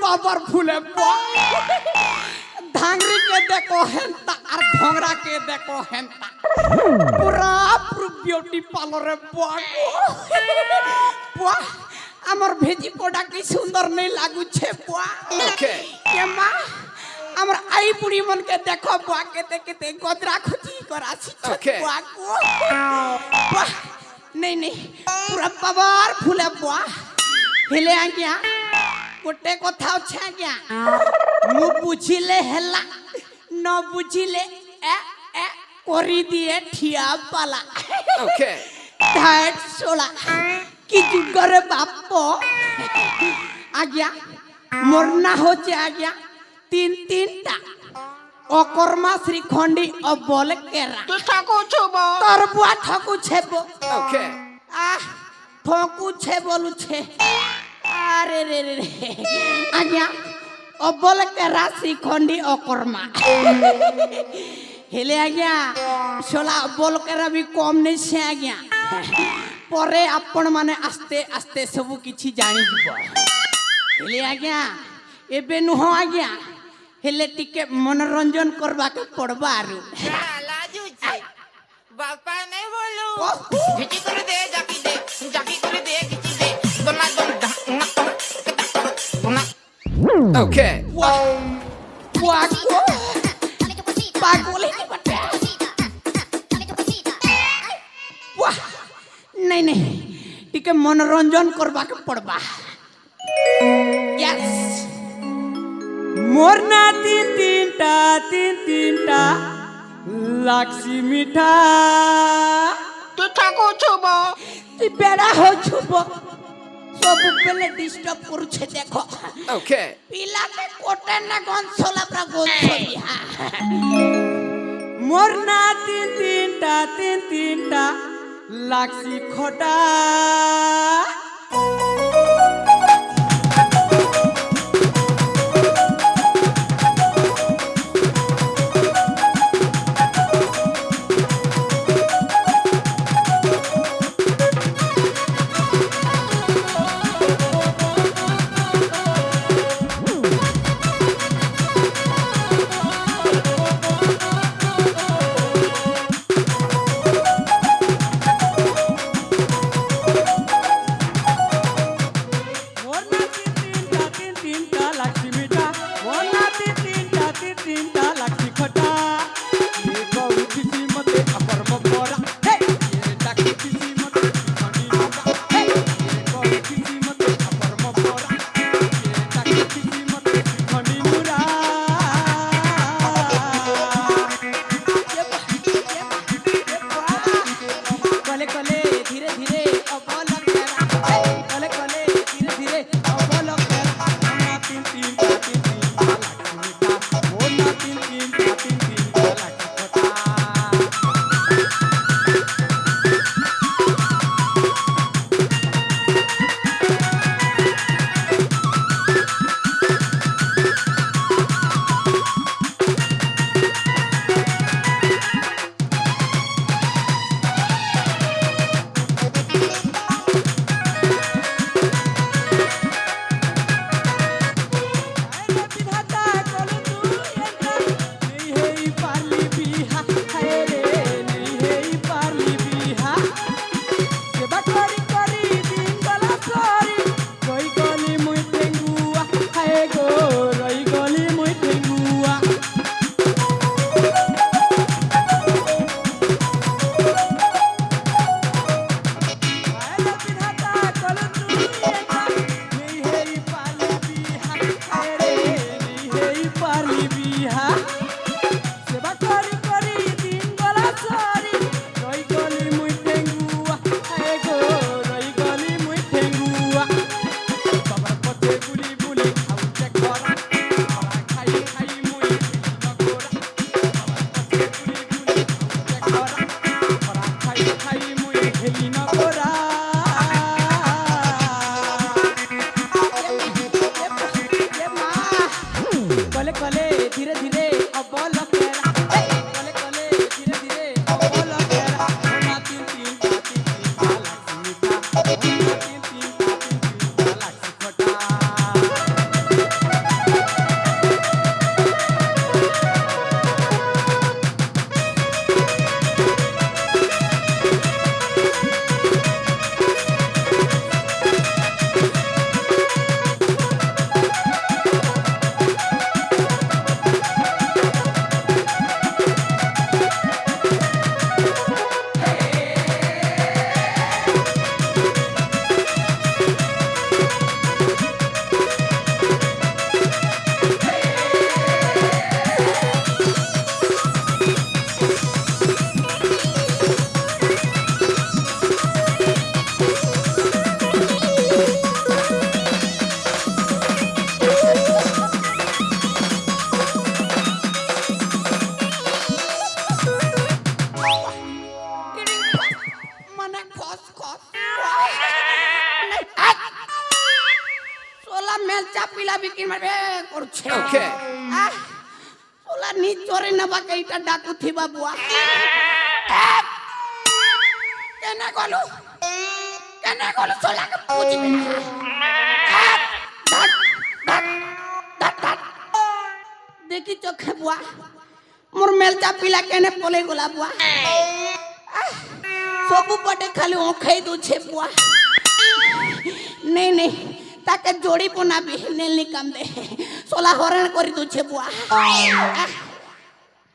बाबर फूले धांगरी के देखो हेंता और भोंगरा के देखो हेंता पूरा ब्यूटी पार्लर बुआ আমার ভেজি পোড়া কি সুন্দর নেই লাগুছে বুয়া ওকে কে মা আমার আই বুড়ি মনকে দেখো বুয়া কেতে কেতে গদরা খুঁজি করাছি বুয়া বুয়া नहीं नहीं पूरा बाबार फूले बुआ हेले आ गया गोटे कथा अच्छे आ गया मु बुझिले हेला न बुझिले ए ए करी दिए ठिया पाला ओके दैट सोला कि जुगरे बापो आ गया मरना हो आ गया तीन तीन टा অকর্মা শ্রীখণ্ডী অবল কেরা তুই ঠাকু ছুবো তোর বুয়া ঠকু ছেবো ওকে ঠকু ছে বলুছে আরে রে রে আজ্ঞা অবল কেরা শ্রীখণ্ডী অকর্মা হেলে আজ্ঞা সোলা অবল কেরা भी কম নেই সে আজ্ঞা পরে আপন মানে আস্তে আস্তে সবু কিছু জানি দিব হেলে আজ্ঞা এবে নুহ আজ্ঞা हेले टिके मनोरंजन करवा के पड़बा आरु লাজুছি বাপা নাই বলো ভিজি করে দে জাকি করে দে কিছু দে দোনা দোনা ওকে वाको पागोले नहीं बटे वाह नहीं नहीं टिके मनोरंजन करवा के पड़बा यस मोरना तीन तीन टा लाक्सी मिठा তুই ঠাকু ছুবো তুই বেড়া हो छुबो सब बेले डिस्टर्ब करूछे देखो ওকে पिला के कोटे ना गनसोला प्रा गनसोलिया मोरना तीन टा लाक्सी खोटा মেলচা পিলা বিক্রি মারবে করছে Okay. ওলা নিচরে নেবা এইটা ডাকু থিবা বুয়া কেনে গলু সোলাকে পুজিবি দেখি চোখে বুয়া মোর মেলচা পিলা কেনে পলে গলা বুয়া সবু পটে খালি ওখাই দুছে বুয়া নেই তাকে जोड़ी बनाबी नेल निकाम दे सोला हरण करी दुछे बुआ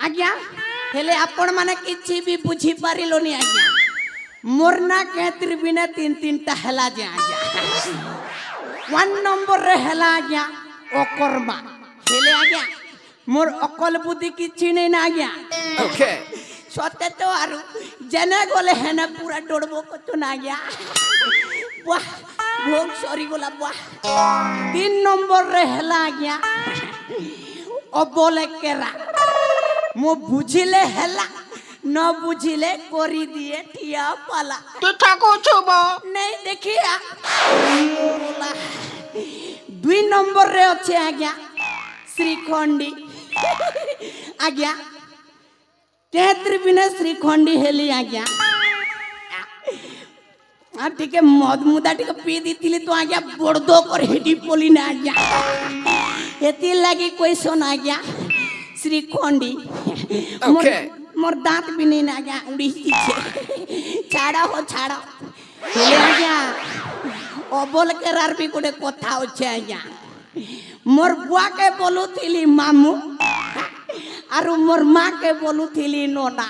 आज्ञा हेले आपण माने किछि भी बुझी पारिलोनी आज्ञा मोर ना के त्रिबिना तीन तीन ता हला जे आज्ञा 1 नंबर रे हला आज्ञा ओकरमा हेले आज्ञा मोर अकल बुद्धि किछि नै ना आज्ञा Okay. सत्य तो आरु जने गोले हेने पूरा डोडबो कतो ना आज्ञा वाह भोग सॉरी गोला वाह 3 नंबर रे हला आज्ञा ओ बोले केरा मो बुझिले हला न बुझिले कोरी दिए ठिया पाला तू ठाको छुबो नहीं देखिया बोला 2 नंबर रे अच्छे आज्ञा श्रीखंडी आज्ञा तेहत्र बिना श्रीखंडी हेली आज्ञा टिके मद मुदा टिके पी दीथिली तो आज्ञा बड़दो कर हेडी पोली ना आज्ञा एती लागी कोई सोना आज्ञा श्रीखंडी Okay. मोर दांत भी नहीं ना आज्ञा उड़ी छे छाड़ा हो छाड़ा हेले आज्ञा ओ बोल के रार भी कोडे कथा होछे आज्ञा मोर बुआ के बोलू थिली मामू आरु मोर माँ के बोलू थिली नोना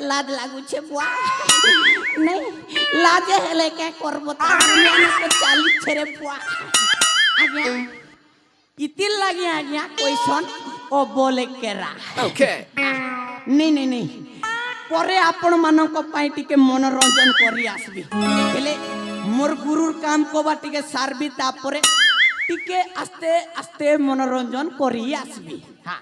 लाज लागू छे बुआ नहीं लाजे हेले के करबो ता दुनिया के चाली छेरे बुआ आज्ञा इतिल लागी आज्ञा क्वेश्चन ओ बोले केरा Okay. नहीं परे आपण मानक पाई टिके मनोरंजन करी आसबी हेले मोर गुरुर काम कोबा टिके सारबी तापरे टिके आस्ते आस्ते मनोरंजन करी आसबी हां